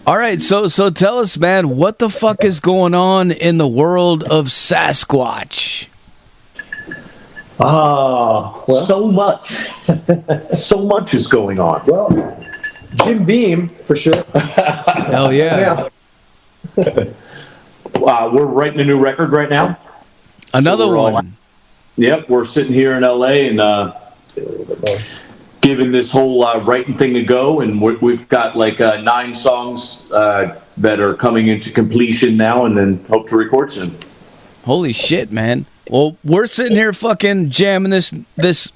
All right, so tell us, man, what the fuck is going on in the world of Sasquatch? So much. So much is going on. Well, Jim Beam, for sure. Hell yeah. We're writing a new record right now. Another one. Yep, we're sitting here in LA and giving this whole writing thing a go, and we've got like 9 songs that are coming into completion now, and then hope to record soon. Holy shit, man. Well, we're sitting here fucking jamming this.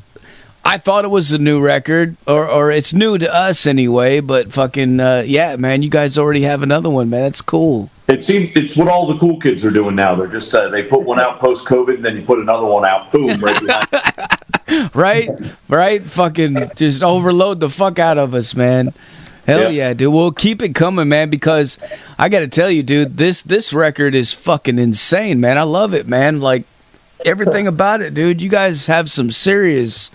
I thought it was a new record, or it's new to us anyway, but fucking, yeah, man, you guys already have another one, man. That's cool. It's what all the cool kids are doing now. They're just, they put one out post-COVID, and then you put another one out, boom, right behind. Right? Fucking just overload the fuck out of us, man. Hell yeah, dude. We'll keep it coming, man, because I got to tell you, dude, this record is fucking insane, man. I love it, man. Like, everything about it, dude. You guys have some serious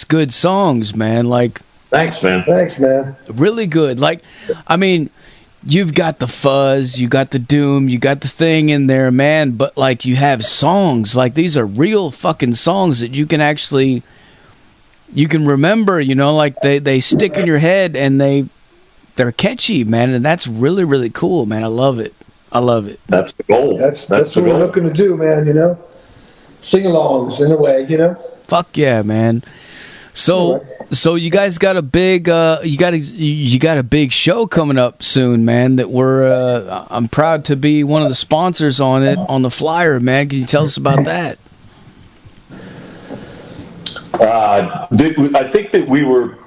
good songs, man. Like, Thanks, man. Really good. Like, I mean, you've got the fuzz, you got the doom, you got the thing in there, man, but like you have songs, like these are real fucking songs that you can remember, you know, like they stick in your head and they're catchy, man, and that's really, really cool, man. I love it. That's the goal. That's what we're looking to do, man, you know? Sing-alongs in a way, you know? Fuck yeah, man. So you guys got a big you got a big show coming up soon, man, that I'm proud to be one of the sponsors on it, on the flyer, man. Can you tell us about that? I think that we were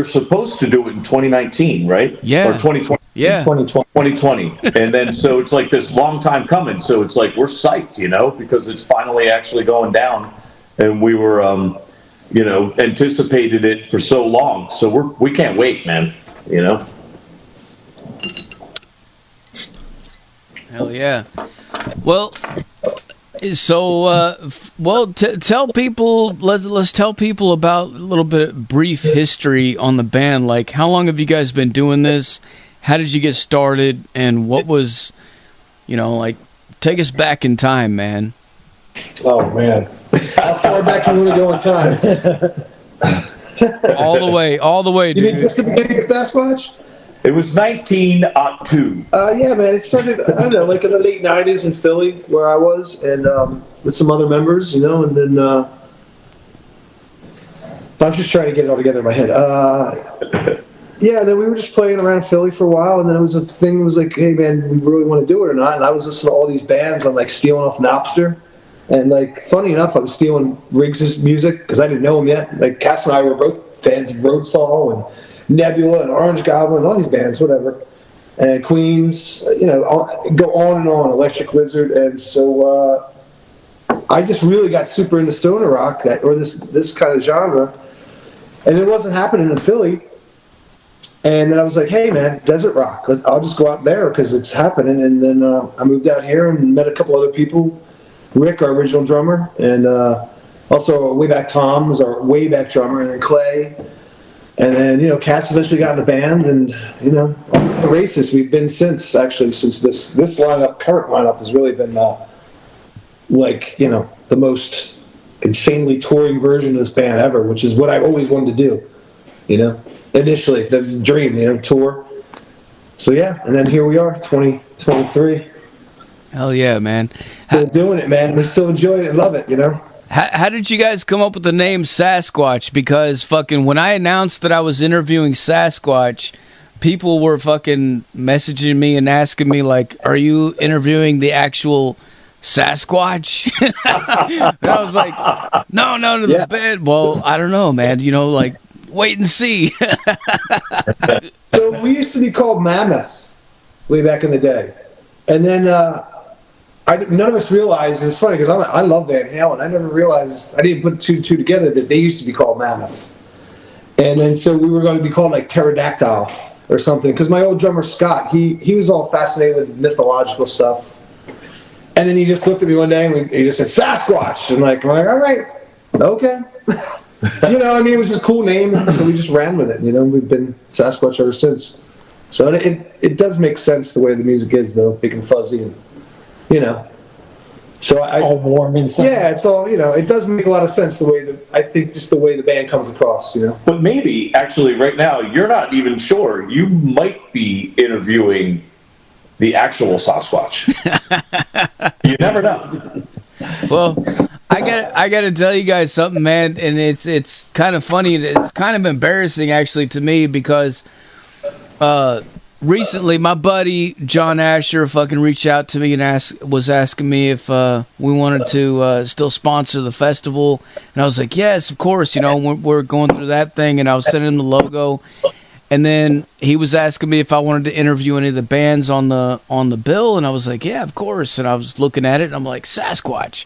supposed to do it in 2019, right? Yeah. Or 2020. Yeah. 2020. And then so it's like this long time coming. So it's like we're psyched, you know, because it's finally actually going down, and we were anticipated it for so long. So we can't wait, man. You know. Hell yeah. Well, so tell people. Let's tell people about a little bit of brief history on the band. Like, how long have you guys been doing this? How did you get started? And what was, like, take us back in time, man. Oh, man. How far back you want to go in time? all the way, dude. You mean just the beginning of Sasquatch? It was 1902. Yeah, man. It started, I don't know, like in the late 90s in Philly, where I was, and with some other members, and then I'm just trying to get it all together in my head. Yeah, then we were just playing around Philly for a while, and then it was a thing that was like, hey, man, we really want to do it or not? And I was listening to all these bands on, like, stealing off Napster. And, like, funny enough, I was stealing Riggs' music because I didn't know him yet. Like, Cass and I were both fans of Roadsaw and Nebula and Orange Goblin, all these bands, whatever. And Queens, go on and on, Electric Wizard. And so I just really got super into stoner rock, this kind of genre. And it wasn't happening in Philly. And then I was like, hey, man, desert rock. I'll just go out there because it's happening. And then I moved out here and met a couple other people. Rick, our original drummer, and also way back Tom was our way back drummer, and then Clay. And then, Cass eventually got in the band, and, on the races we've been since this lineup, current lineup has really been, the most insanely touring version of this band ever, which is what I've always wanted to do, Initially, that was a dream, tour. So, yeah, and then here we are, 2023. Hell yeah, man. Still doing it, man. We still enjoy it and love it, How did you guys come up with the name Sasquatch? Because fucking when I announced that I was interviewing Sasquatch, people were fucking messaging me and asking me, like, are you interviewing the actual Sasquatch? And I was like, no, to the bed. Well, I don't know, man. Like, wait and see. So we used to be called Mammoth way back in the day. And then none of us realized, it's funny because I love Van Halen. I never realized, I didn't put two together that they used to be called Mammoths. And then so we were going to be called like Pterodactyl or something, because my old drummer Scott, he was all fascinated with mythological stuff. And then he just looked at me one day and he just said Sasquatch, and we're like, all right, okay. It was just a cool name, so we just ran with it. We've been Sasquatch ever since. So it does make sense the way the music is, though, big and fuzzy, and So all warm inside. Yeah, it's all it does make a lot of sense the way just the way the band comes across. But maybe actually right now you're not even sure. You might be interviewing the actual Sasquatch. You never know. Well, I got to tell you guys something, man, and it's kind of funny. It's kind of embarrassing actually to me because recently my buddy John Asher fucking reached out to me and was asking me if we wanted to still sponsor the festival, and I was like, yes, of course. We're going through that thing, and I was sending him the logo, and then he was asking me if I wanted to interview any of the bands on the bill, and I was like, yeah, of course. And I was looking at it, and I'm like, Sasquatch.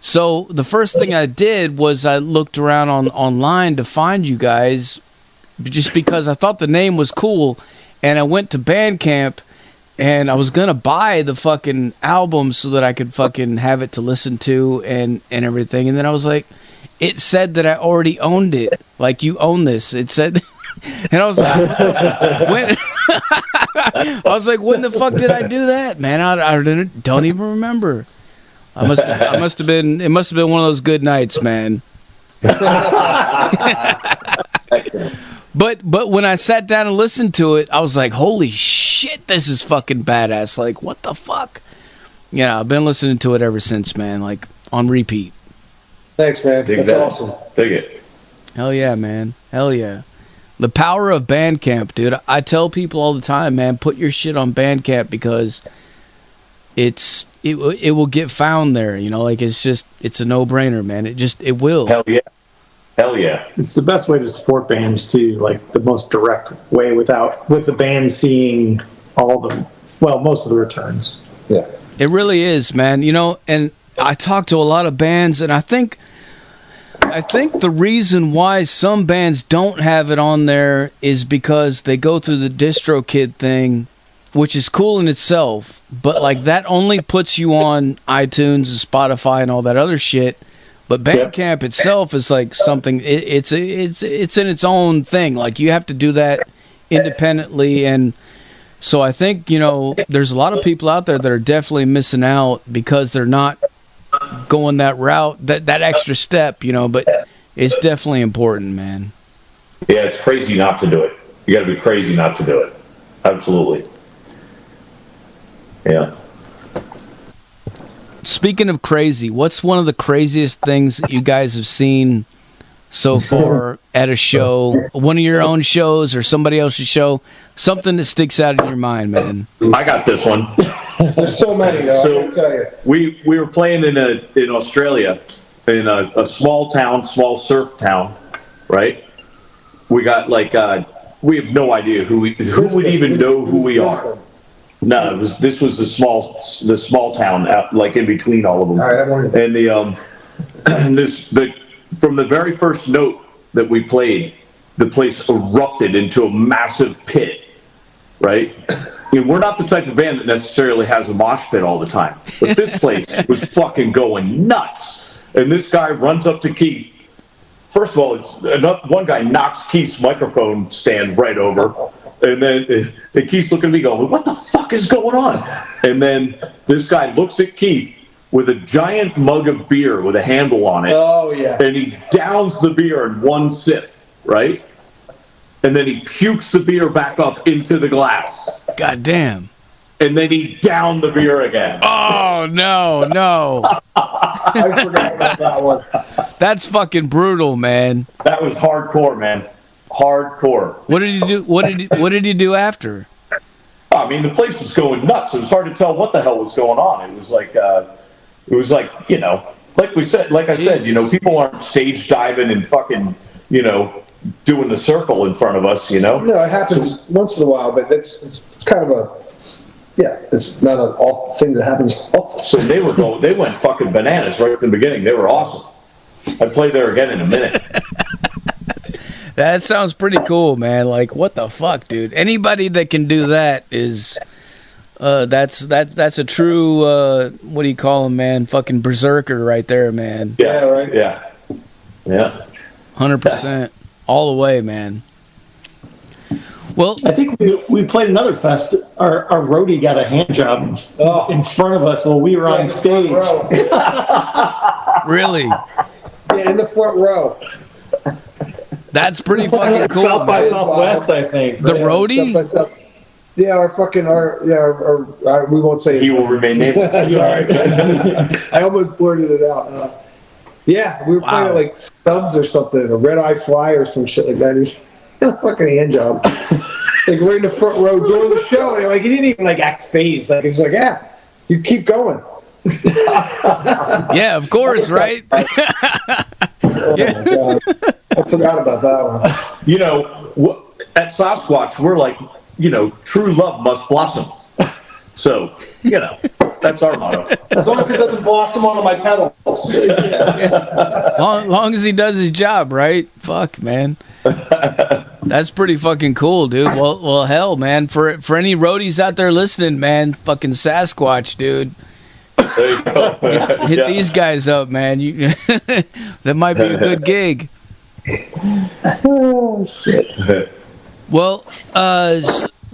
So the first thing I did was I looked around online to find you guys, just because I thought the name was cool, and I went to Bandcamp, and I was gonna buy the fucking album so that I could fucking have it to listen to and everything, and then I was like, it said that I already owned it, like, you own this. It said, and I was like, when the fuck did I do that, man? I don't even remember. It must have been one of those good nights, man. But when I sat down and listened to it, I was like, holy shit, this is fucking badass. Like, what the fuck? Yeah, I've been listening to it ever since, man, like, on repeat. Thanks, man. Dig That's that. awesome. Dig it. Hell yeah, man. Hell yeah. The power of Bandcamp, dude. I tell people all the time, man, put your shit on Bandcamp because it will get found there, like, it's a no-brainer, man. It will. Hell yeah. It's the best way to support bands too, like the most direct way with the band seeing most of the returns. Yeah. It really is, man. And I talk to a lot of bands, and I think the reason why some bands don't have it on there is because they go through the DistroKid thing, which is cool in itself, but like that only puts you on iTunes and Spotify and all that other shit. But Bandcamp itself is like something. It's in its own thing. Like, you have to do that independently, and so I think there's a lot of people out there that are definitely missing out because they're not going that route, that extra step. But it's definitely important, man. Yeah, it's crazy not to do it. You got to be crazy not to do it. Absolutely. Yeah. Speaking of crazy, what's one of the craziest things that you guys have seen so far at a show, one of your own shows or somebody else's show? Something that sticks out in your mind, man. I got this one. There's so many, though. I can tell you. We were playing in Australia, in a small surf town, right? We got we have no idea who would even know who we are. No, this was the small town out, like, in between all of them. All right, and from the very first note that we played, the place erupted into a massive pit, right? And we're not the type of band that necessarily has a mosh pit all the time, but this place was fucking going nuts. And this guy runs up to Keith. First of all, one guy knocks Keith's microphone stand right over. And then Keith's looking at me going, what the fuck is going on? And then this guy looks at Keith with a giant mug of beer with a handle on it. Oh, yeah. And he downs the beer in one sip, right? And then he pukes the beer back up into the glass. God damn. And then he downed the beer again. Oh, no. I forgot about that one. That's fucking brutal, man. That was hardcore, man. Hardcore. What did you do? What did you do after? I mean, the place was going nuts. It was hard to tell what the hell was going on. It was like like I said, people aren't stage diving and fucking, doing the circle in front of us, No, it happens once in a while, but it's kind of it's not an awful thing that happens often. So they went fucking bananas right at the beginning. They were awesome. I'd play there again in a minute. That sounds pretty cool, man. Like, what the fuck, dude? Anybody that can do that is, that's a true, what do you call him, man? Fucking berserker right there, man. Yeah, right. Yeah. 100%. All the way, man. Well, I think we played another fest. Our roadie got a hand job in front of us while we were on stage. really? Yeah, in the front row. That's pretty fucking cool. South by Southwest, I think. The roadie? Yeah, we won't say He will remain nameless. Sorry. I almost blurted it out. Yeah, we were playing at like Stubbs or something, a Red Eye Fly or some shit like that. He's a fucking hand job. Like right in the front row during the show. And like he didn't even like act phased. Like he's like, yeah, you keep going. Yeah, of course, right? Yeah. I forgot about that one. At Sasquatch, we're like, true love must blossom. So, that's our motto. As long as it doesn't blossom onto my pedals. Long as he does his job, right? Fuck, man. That's pretty fucking cool, dude. Well, hell, man. For any roadies out there listening, man, fucking Sasquatch, dude. There you go. Hit these guys up, man. That might be a good gig. Oh, shit. Well,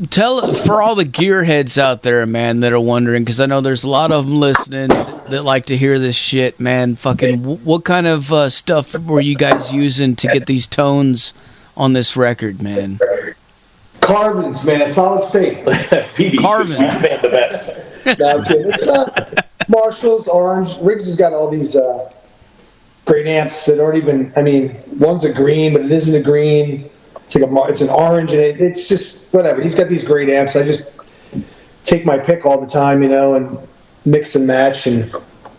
tell for all the gearheads out there, man, that are wondering, because I know there's a lot of them listening that like to hear this shit, man. Fucking, what kind of stuff were you guys using to get these tones on this record, man? Carvings, man, solid state. Carvings. The best. No, I'm kidding. It's Marshalls, Orange. Riggs has got all these great amps that aren't even. I mean, one's a green, but it isn't a green. It's like it's an orange, and it's just whatever. He's got these great amps. I just take my pick all the time, and mix and match, and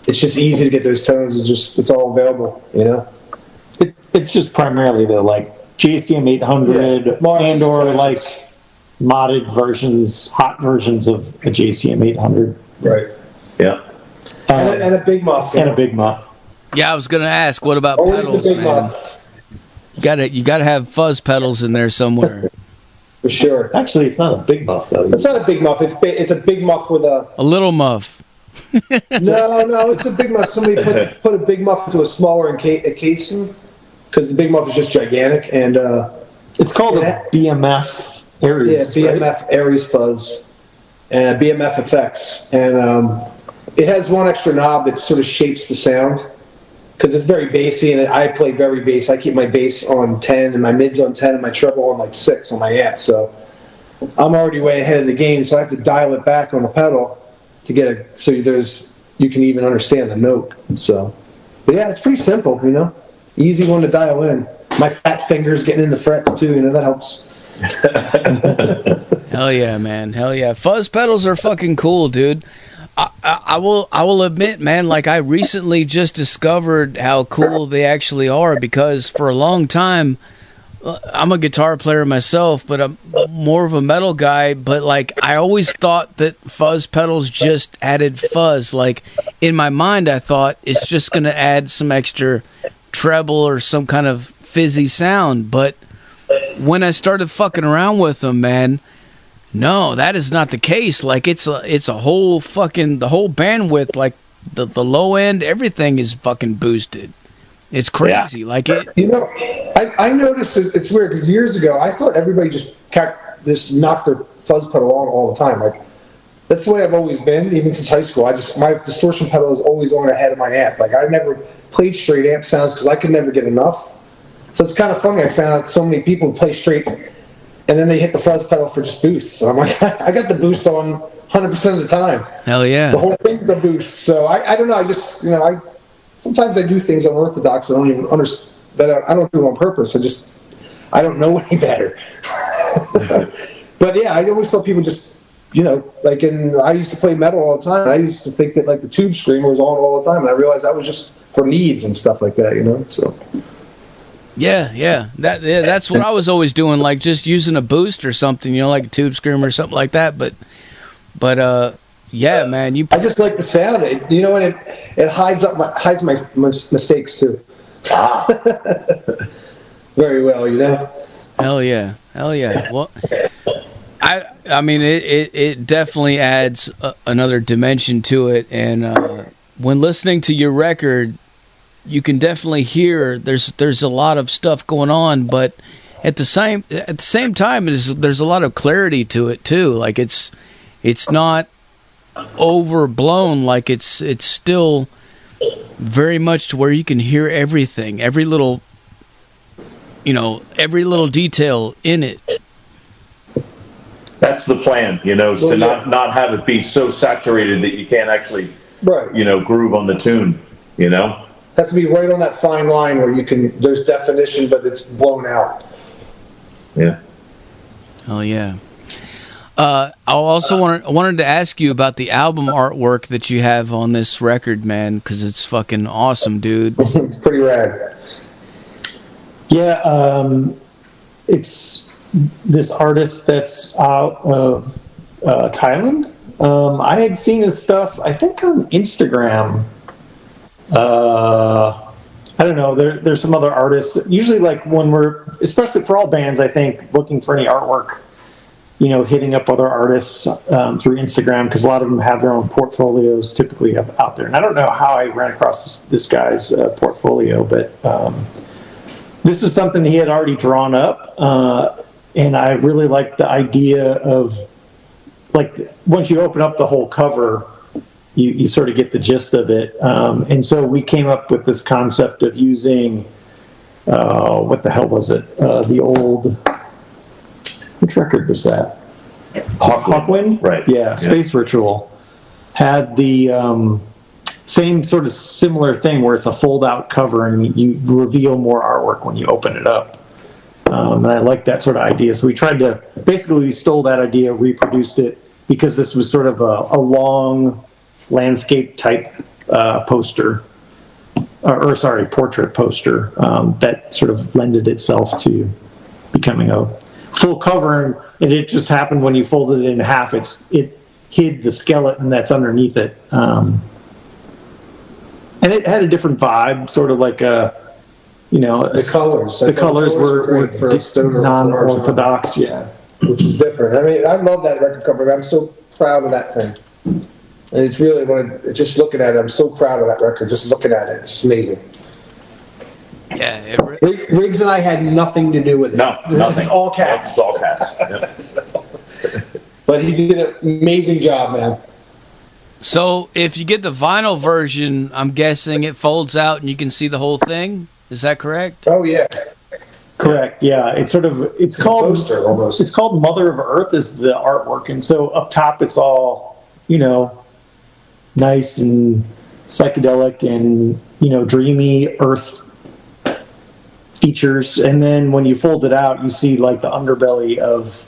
it's just easy to get those tones. It's all available, It's just primarily the like JCM 800 and or like modded versions, hot versions of a JCM 800. Right. Yeah. And a big muff. And a big muff. Yeah, I was gonna ask, what about Always pedals, the big man? muff. You gotta have fuzz pedals in there somewhere. For sure. Actually, it's not a big muff though. It's not a big muff. It's a big muff with a little muff. No, it's a big muff. Somebody put a big muff into a smaller casing because the big muff is just gigantic, and it's called a BMF Aries. Yeah, BMF Aries fuzz, and BMF effects, and it has one extra knob that sort of shapes the sound because it's very bassy, and I play very bass. I keep my bass on 10 and my mids on 10 and my treble on like 6 on my amp, so I'm already way ahead of the game. So I have to dial it back on the pedal to get so you can even understand the note. So, but yeah, it's pretty simple, easy one to dial in. My fat fingers getting in the frets too, that helps. Hell yeah, man. Hell yeah. Fuzz pedals are fucking cool, dude. I will admit, man, like I recently just discovered how cool they actually are, because for a long time, I'm a guitar player myself, but I'm more of a metal guy, but like I always thought that fuzz pedals just added fuzz. Like in my mind, I thought it's just going to add some extra treble or some kind of fizzy sound, but when I started fucking around with them, man, no, that is not the case. Like it's a whole fucking, the whole bandwidth, like the low end, everything is fucking boosted. It's crazy. Yeah. Like it. I noticed it's weird because years ago I thought everybody just knocked their fuzz pedal on all the time. Like that's the way I've always been, even since high school. My distortion pedal is always on ahead of my amp. Like I never played straight amp sounds because I could never get enough. So it's kind of funny. I found out so many people play straight, and then they hit the fuzz pedal for just boosts. So I'm like, I got the boost on 100% of the time. Hell yeah. The whole thing's a boost. So I don't know. I just sometimes I do things unorthodox. I don't even understand. That I don't do it on purpose. I don't know any better. But yeah, I always thought people just, like I used to play metal all the time. I used to think that like the tube screamer was on all the time, and I realized that was just for needs and stuff like that. So. Yeah. That's what I was always doing, like just using a boost or something, like a tube screamer or something like that. But yeah, man, I just like the sound. It hides my mistakes too. Very well, Hell yeah. Well, I mean, it definitely adds another dimension to it, and when listening to your record, you can definitely hear there's a lot of stuff going on, but at the same time, there's a lot of clarity to it too. Like it's not overblown. Like it's still very much to where you can hear everything, every little detail in it. That's the plan, is to not have it be so saturated that you can't actually, groove on the tune, Has to be right on that fine line where there's definition, but it's blown out. Yeah. Oh yeah. I also wanted to ask you about the album artwork that you have on this record, man, because it's fucking awesome, dude. It's pretty rad. Yeah, it's this artist that's out of Thailand. I had seen his stuff, I think, on Instagram. I don't know. There's some other artists. Usually, like when we're, especially for all bands, I think looking for any artwork, hitting up other artists through Instagram, because a lot of them have their own portfolios typically out there. And I don't know how I ran across this guy's portfolio, but this is something he had already drawn up, and I really like the idea of, like, once you open up the whole cover, you sort of get the gist of it. And so we came up with this concept of using, what the hell was it? The old, which record was that? Hawkwind? Right. Yeah, Space Ritual had the same sort of similar thing where it's a fold-out cover and you reveal more artwork when you open it up. And I like that sort of idea. So we stole that idea, reproduced it, because this was sort of a long landscape type poster, portrait poster that sort of lended itself to becoming a full cover. And it just happened when you folded it in half, it hid the skeleton that's underneath it. And it had a different vibe, sort of like the colors. The colors were non-orthodox, which is different. I mean, I love that record cover. I'm so proud of that thing. And it's really, just looking at it, I'm so proud of that record. Just looking at it, it's amazing. Yeah, Riggs and I had nothing to do with it. No, nothing. It's all cats. It's all cats. Yep. But he did an amazing job, man. So if you get the vinyl version, I'm guessing it folds out and you can see the whole thing. Is that correct? Oh yeah. Correct. Yeah, it's called poster almost. It's called Mother of Earth is the artwork, and so up top it's all nice and psychedelic and dreamy earth features, and then when you fold it out, you see like the underbelly of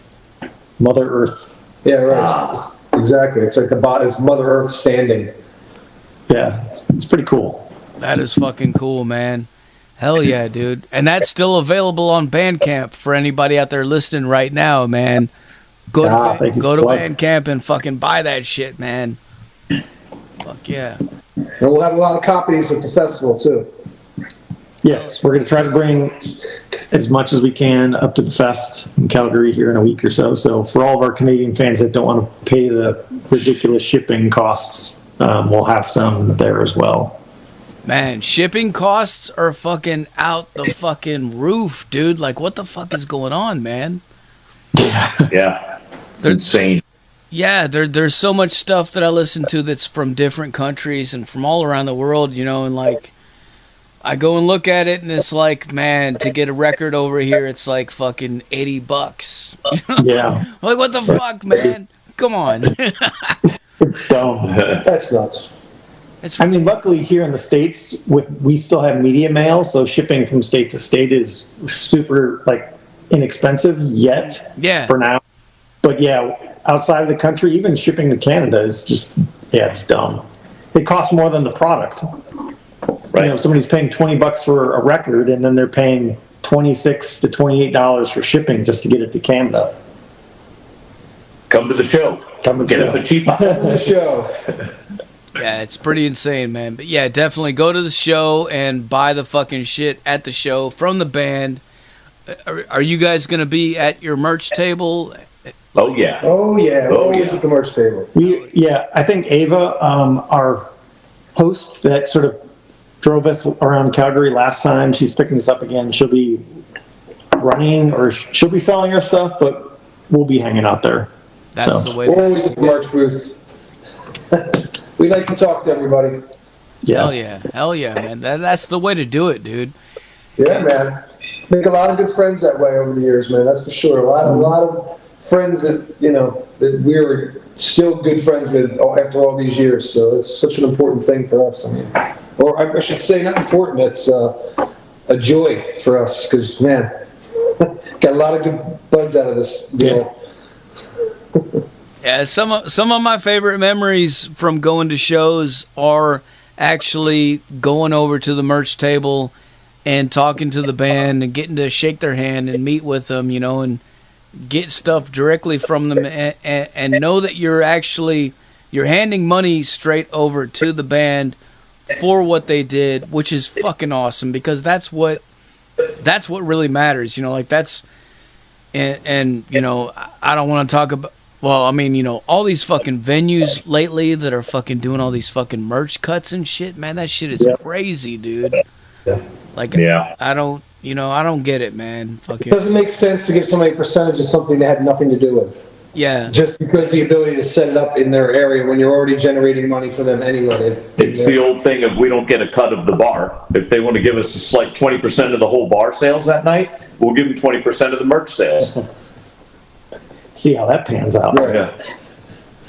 Mother Earth. Yeah, right. Exactly. It's like it's Mother Earth standing. Yeah, it's pretty cool. That is fucking cool, man. Hell yeah, dude. And that's still available on Bandcamp for anybody out there listening right now, man. Go to Bandcamp and fucking buy that shit, man. Fuck yeah. And we'll have a lot of copies at the festival, too. Yes, we're going to try to bring as much as we can up to the fest in Calgary here in a week or so. So for all of our Canadian fans that don't want to pay the ridiculous shipping costs, we'll have some there as well. Man, shipping costs are fucking out the fucking roof, dude. Like, what the fuck is going on, man? Yeah. It's insane. Yeah, there's so much stuff that I listen to that's from different countries and from all around the world, and like, I go and look at it and it's like, man, to get a record over here, it's like fucking $80. Yeah. Like, what the fuck, man? Come on. It's dumb. That's nuts. Luckily here in the States, we still have media mail, so shipping from state to state is super inexpensive yet. Yeah. For now. But yeah, outside of the country, even shipping to Canada is just it's dumb. It costs more than the product. Right. Somebody's paying $20 for a record, and then they're paying $26 to $28 for shipping just to get it to Canada. Come to the show. Get it for cheap. Come to the show. Yeah, it's pretty insane, man. But yeah, definitely go to the show and buy the fucking shit at the show from the band. Are you guys going to be at your merch table? Oh, yeah. Always at the merch table. I think Ava, our host that sort of drove us around Calgary last time, she's picking us up again. She'll be running or she'll be selling her stuff, but we'll be hanging out there. That's the way. We're always at the merch booth. We like to talk to everybody. Yeah. Hell yeah, man. That's the way to do it, dude. Yeah, man. Make a lot of good friends that way over the years, man. That's for sure. A lot of friends that that we're still good friends with after all these years. So it's such an important thing for us. I mean, or I should say, not important. It's a joy for us because, man, got a lot of good buds out of this deal. Yeah, some of my favorite memories from going to shows are actually going over to the merch table and talking to the band and getting to shake their hand and meet with them, and get stuff directly from them and know that you're handing money straight over to the band for what they did, which is fucking awesome because that's what really matters, that's and I don't want to talk about. Well, I mean, all these fucking venues lately that are fucking doing all these fucking merch cuts and shit, man, that shit is crazy, dude. Yeah. Like, I don't get it, man. Fucking. It doesn't make sense to give somebody a percentage of something they had nothing to do with. Yeah. Just because the ability to set it up in their area when you're already generating money for them anyway. It's the old thing of we don't get a cut of the bar. If they want to give us like 20% of the whole bar sales that night, we'll give them 20% of the merch sales. See how that pans out.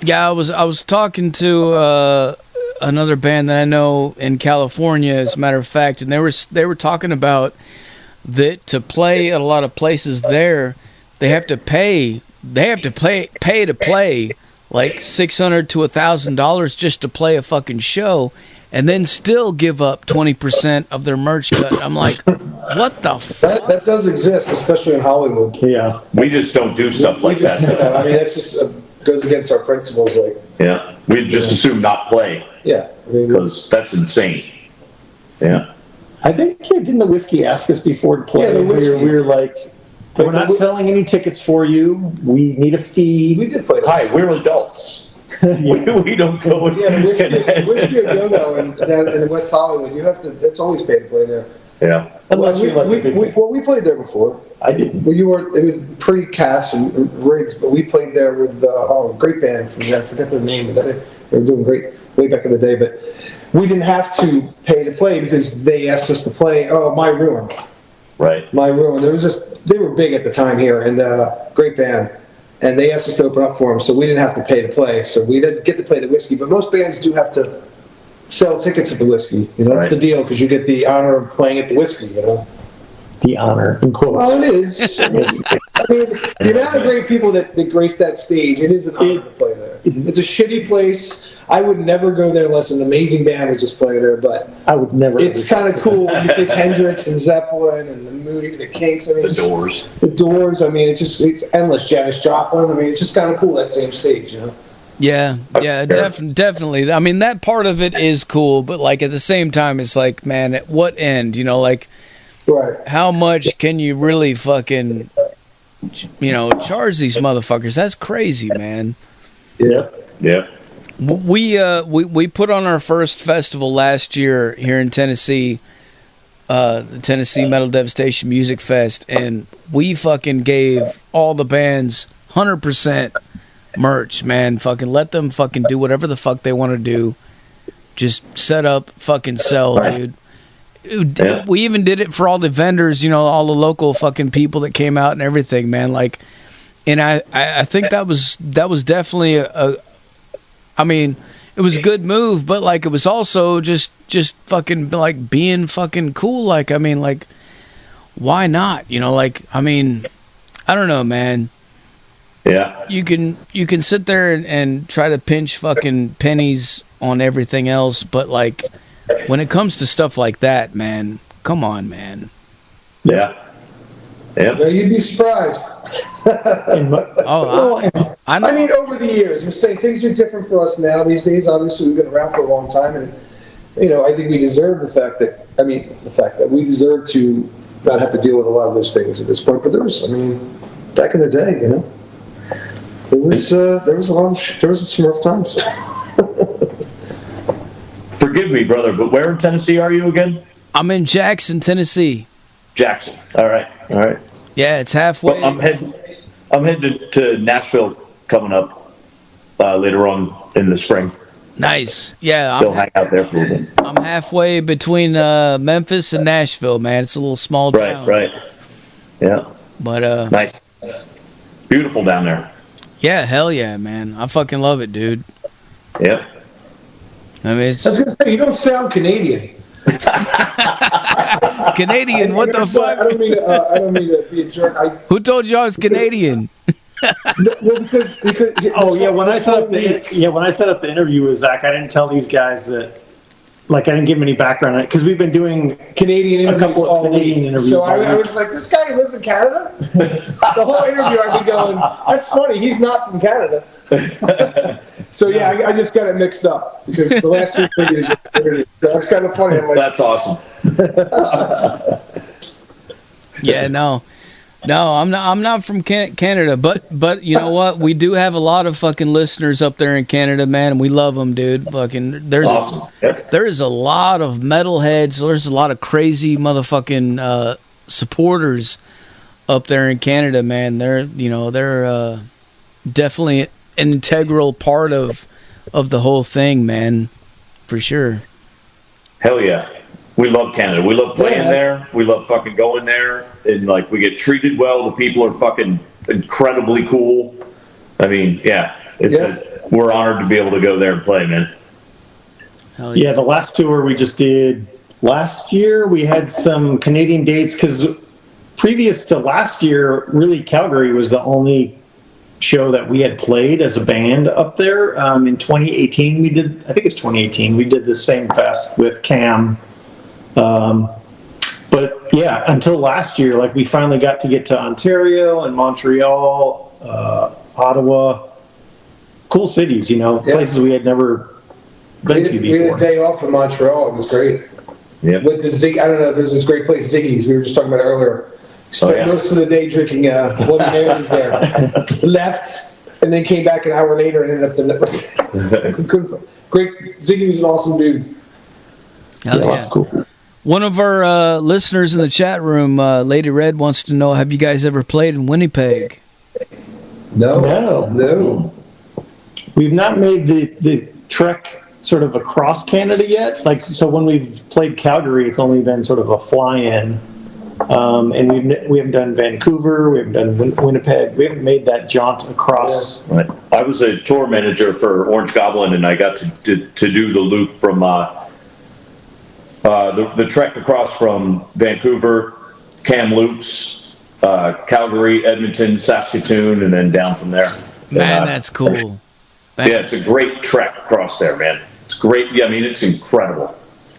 Yeah, I was talking to another band that I know in California, as a matter of fact, and they were talking about that to play at a lot of places there, they have to pay to play like $600 to $1,000 just to play a fucking show, and then still give up 20% of their merch cut. I'm like, what the fuck? That does exist, especially in Hollywood. Yeah. We just don't do stuff like that. I mean, that's just goes against our principles. Like, yeah, we just assume not play. Yeah, because that's insane. Yeah. I think didn't the Whiskey ask us before to play? Yeah, the Whiskey. We were like, we're not selling any tickets for you. We need a fee. We did play. Hi, we're adults. We don't go. Yeah, the Whiskey or Go-Go in West Hollywood, you have to. It's always paid to play there. Yeah. Unless we played there before. I didn't. Well, you were. It was pre-cast and rigs, but we played there with a great band from there. I forget their name, but they were doing great way back in the day. But we didn't have to pay to play because they asked us to play. Oh, My Ruin. Right. My Ruin. They were big at the time here, and great band. And they asked us to open up for them, so we didn't have to pay to play. So we didn't get to play the Whiskey, but most bands do have to sell tickets at the Whiskey. That's the deal, because you get the honor of playing at the Whiskey. The honor, in quotes. Well, it is. I mean, the amount of great people that grace that stage, it is an honor to play there. It's a shitty place. I would never go there unless an amazing band was just playing there, but I would never. It's kind of cool. You think Hendrix and Zeppelin and the Moody, the Kinks. I mean, the Doors. The Doors. I mean, it's endless. Janis Joplin. I mean, it's just kind of cool, that same stage, Yeah, definitely. I mean, that part of it is cool, but like at the same time, it's like, man, at what end? Right. How much can you really fucking, charge these motherfuckers? That's crazy, man. Yeah. Yeah. We put on our first festival last year here in Tennessee, the Tennessee Metal Devastation Music Fest, and we fucking gave all the bands 100% merch, man. Fucking let them fucking do whatever the fuck they want to do. Just set up, fucking sell, dude. Yeah. We even did it for all the vendors, all the local fucking people that came out and everything, man. Like, and I think that was definitely I mean, it was a good move, but like it was also just fucking like being fucking cool. Like, I mean, like, why not? Like, I mean, I don't know, man. Yeah. You can sit there and try to pinch fucking pennies on everything else, but like when it comes to stuff like that, man, come on, man. Yeah. Yeah. Well, you'd be surprised. I mean, over the years, we're saying things are different for us now these days. Obviously, we've been around for a long time, and I think we deserve the fact that we deserve to not have to deal with a lot of those things at this point. But back in the day, there was some rough times. Forgive me, brother, but where in Tennessee are you again? I'm in Jackson, Tennessee. Jackson. All right. Yeah, it's halfway. Well, I'm heading to Nashville coming up later on in the spring. Nice. Yeah, They'll hang out there for a little bit. I'm halfway between Memphis and Nashville, man. It's a little small town. Right. Yeah. But nice. Beautiful down there. Yeah, hell yeah, man. I fucking love it, dude. Yep. I mean, I was gonna say, you don't sound Canadian. Canadian, what the fuck? I don't mean to be a jerk. Who told you I was Canadian? Well, because when I set up the interview with Zach, I didn't tell these guys that, like, I didn't give them any background on it because we've been doing Canadian interviews, a couple of Canadian interviews. So I was like, this guy lives in Canada. The whole interview, I've been going, that's funny. He's not from Canada. So yeah, I just got it mixed up because the last two videos, so that's kind of funny. I'm like, that's awesome. Yeah, no, I'm not from Canada, but you know what? We do have a lot of fucking listeners up there in Canada, man, and we love them, dude. Fucking, there's a lot of metalheads. There's a lot of crazy motherfucking supporters up there in Canada, man. They're definitely an integral part of the whole thing, man, for sure. Hell yeah. We love Canada. We love playing there. We love fucking going there. And, like, we get treated well. The people are fucking incredibly cool. I mean, yeah. We're honored to be able to go there and play, man. Hell yeah. Yeah, the last tour we just did last year, we had some Canadian dates because previous to last year, really Calgary was the only show that we had played as a band up there. In 2018, we did the same fest with Cam. But yeah, until last year, like, we finally got to get to Ontario and Montreal, Ottawa, cool cities, places we had never been to before. We had a day off in Montreal. It was great. Yeah. Went to I don't know, there's this great place, Ziggy's, we were just talking about earlier. Spent most of the day drinking Bloody Marys there. Left, and then came back an hour later and ended up great. Ziggy was an awesome dude. Hell yeah. That's cool. One of our listeners in the chat room, Lady Red, wants to know, have you guys ever played in Winnipeg? No. We've not made the trek sort of across Canada yet. Like, so when we've played Calgary, it's only been sort of a fly-in. And we haven't done Vancouver, we haven't done Winnipeg, we haven't made that jaunt across. Yeah. Right. I was a tour manager for Orange Goblin, and I got to do the loop from the trek across from Vancouver, Kamloops, Calgary, Edmonton, Saskatoon, and then down from there. Man, that's cool. Yeah, it's a great trek across there, man. It's great. Yeah, I mean, it's incredible.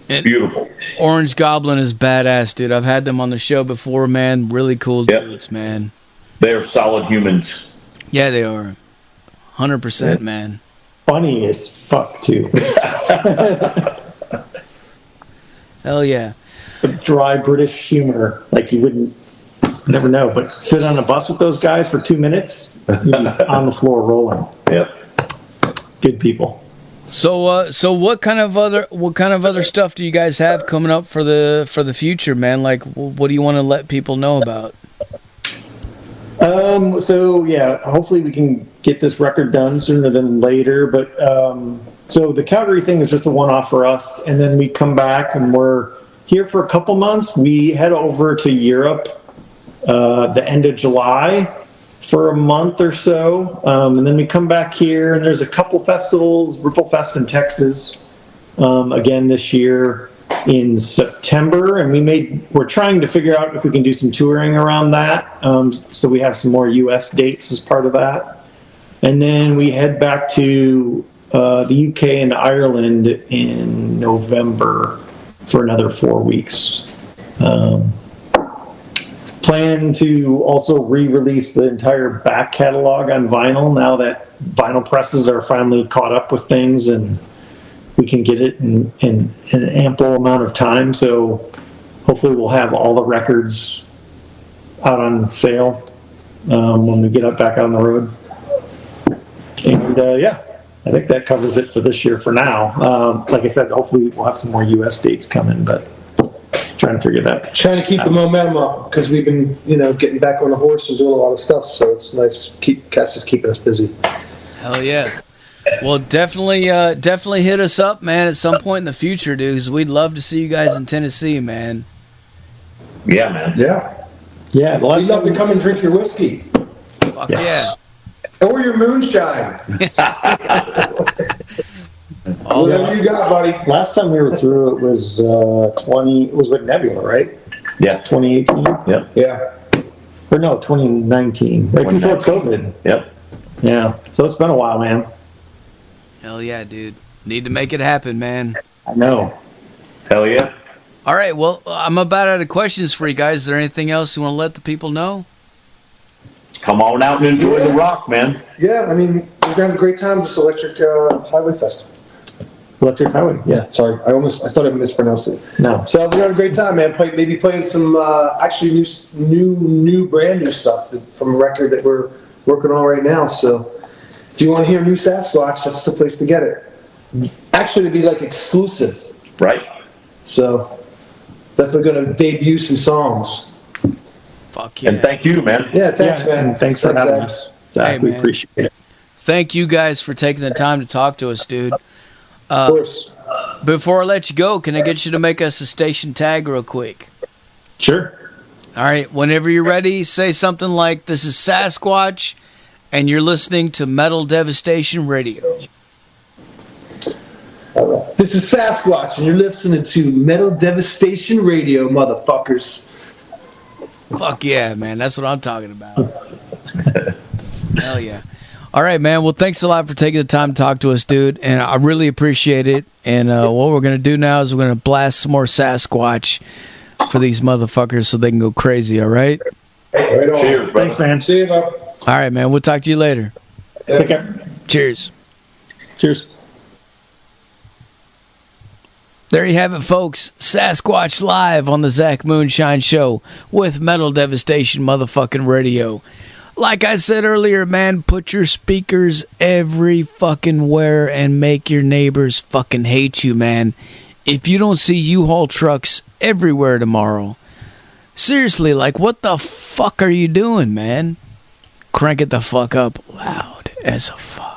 Beautiful. Orange Goblin is badass, dude. I've had them on the show before, man. Really cool dudes, man. They are solid humans. Yeah, they are. 100%, man. Funny as fuck, too. Hell yeah. Dry British humor, like you wouldn't never know. But sit on a bus with those guys for 2 minutes, you'd be on the floor rolling. Yep. Good people. So what kind of other stuff do you guys have coming up for the future, man? Like, what do you want to let people know about? So yeah, hopefully we can get this record done sooner than later. But so the Calgary thing is just a one-off for us, and then we come back and we're here for a couple months. We head over to Europe the end of July for a month or so, and then we come back here, and there's a couple festivals, Ripple Fest in Texas, again this year in September, and we're trying to figure out if we can do some touring around that, so we have some more US dates as part of that, and then we head back to the UK and Ireland in November for another 4 weeks. Plan to also re-release the entire back catalog on vinyl now that vinyl presses are finally caught up with things and we can get it in an ample amount of time. So hopefully we'll have all the records out on sale when we get back on the road. And yeah, I think that covers it for this year for now. Like I said, hopefully we'll have some more US dates coming, but trying to figure that. Trying to keep the momentum up because we've been, getting back on the horse and doing a lot of stuff. So it's nice. Cass is keeping us busy. Hell yeah. Well, definitely hit us up, man, at some point in the future, dude, because we'd love to see you guys in Tennessee, man. Yeah, man. Yeah. Yeah, the last We'd love time to come and drink your whiskey. Fuck Yes. Or your moonshine. Whatever you got, buddy. last time we were through, it was it was with Nebula, right? Yeah. 2018? Yep. Yeah. Or no, 2019. Right before 2019. COVID. Yep. Yeah. So it's been a while, man. Hell yeah, dude. Need to make it happen, man. I know. Hell yeah. All right, well, I'm about out of questions for you guys. Is there anything else you want to let the people know? Come on out and enjoy the rock, man. Yeah, I mean, we're going to have a great time at this Electric Highway Festival. Electric Highway. Yeah. Sorry, I thought I mispronounced it. No. So we're going to have a great time, man. Maybe playing some actually new, brand new stuff from a record that we're working on right now. So if you want to hear new Sasquatch, that's the place to get it. Actually, to be like exclusive. Right. So definitely going to debut some songs. Fuck yeah. And thank you, man. Yeah, thanks, Yeah, man. and thanks for having Zach. us. Zach, Hey, we man. appreciate it. Thank you guys for taking the time to talk to us, dude. Of course. Before I let you go, can I get you to make us a station tag real quick? Sure. All right, whenever you're ready, say something like, "This is Sasquatch, and you're listening to Metal Devastation Radio." All right. This is Sasquatch, and you're listening to Metal Devastation Radio, motherfuckers. Fuck yeah, man. That's what I'm talking about. Hell yeah. All right, man. Well, thanks a lot for taking the time to talk to us, dude. And I really appreciate it. And what we're going to do now is we're going to blast some more Sasquatch for these motherfuckers so they can go crazy, all right? Right on. Cheers, brother. Thanks, man. See you, bud. All right, man. We'll talk to you later. Take care. Cheers. Cheers. There you have it, folks. Sasquatch live on the Zach Moonshine Show with Metal Devastation motherfucking radio. Like I said earlier, man, put your speakers every fucking where and make your neighbors fucking hate you, man. If you don't see U-Haul trucks everywhere tomorrow, seriously, like, what the fuck are you doing, man? Crank it the fuck up loud as a fuck.